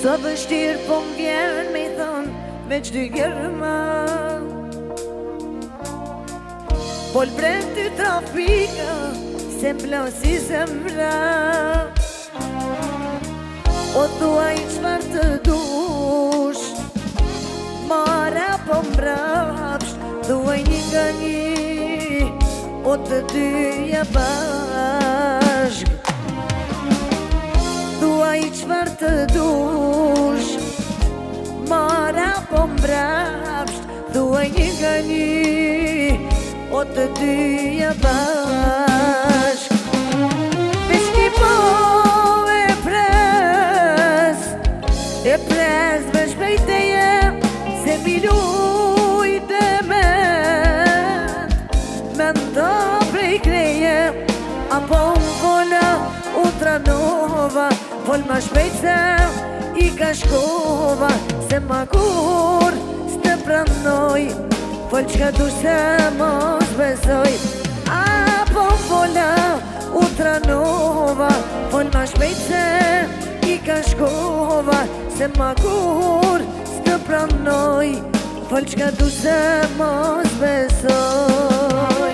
Sa vështirë po m'vjen me i thonë me qdy gërma Po l'brem ty trafika se m'plasi zemra O thuaj qfar të dush Mara po m'brapsh Thuaj një nga një O të dyja bashk Thuaj qfar të dush Mara po m'brapsh Thuaj një nga një O të dyja bashk Vesh ki po e pres vesh pejteje Se mi lujt e me ndo prej kreje Apo m'vola u tranova Vol ma shpejt se i ka shkova Se ma kur s'te pranoj Vol qka du se mos besoj Apo m'vola u tranova Vol ma shpejt se i ka shkova Se ma kur s'te pranoj Vol qka du se mos besoj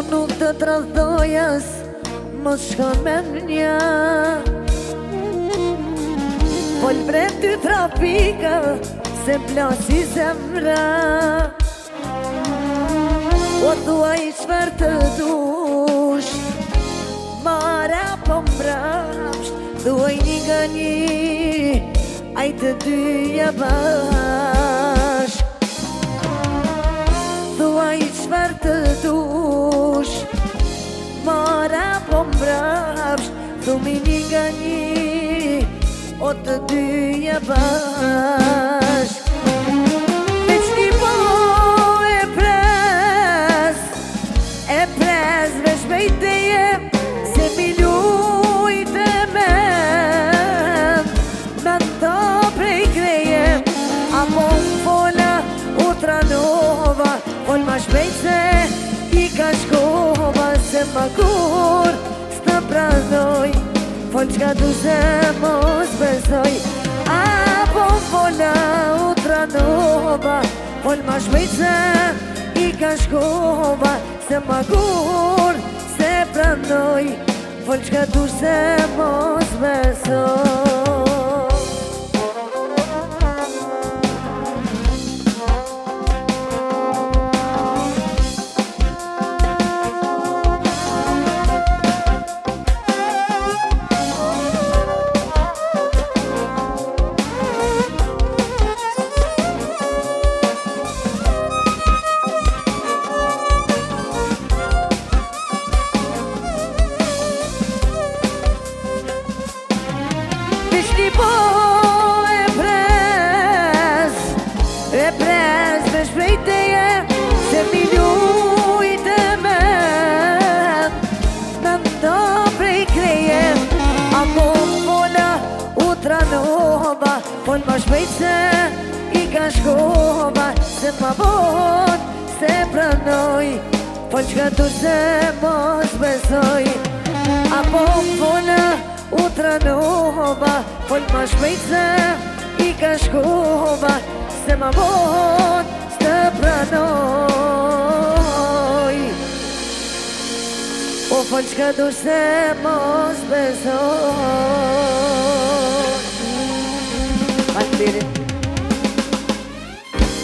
Nuk të tradhojas, mos shkon me nja Po l'brem ty trafika, se m'plasi zemra O thuaj qfar të dush Mara po m'brapsh Thuaj një nga një Aj të dyja bashk Thuaj qfar të dush Mara po m'brapsh Thumi një nga një O të dyja bashk Veç një po e pres veç pejteje Se mi lujt e me ndo prej kreje Apo m'vola u tranova Vol ma shpejt se i ka shkova Se ma kur s'te pranoj Vol qka du se mos besoj Apo m'vola u tranova Vol ma shpejt se i ka shkova Se ma kur s'te pranoj Vol qka du se mos besoj Po e pres veç pejteje Se mi lujt e me ndo prej kreje Apo m'vola u tranova Vol ma shpejt se i ka shkova Se ma bon se pranoj Vol qka du se mos besoj Apo m'vola u tranova Vol ma shpejt se i ka shkova Se ma bon s'te pranoj O vol qka du se mos besoj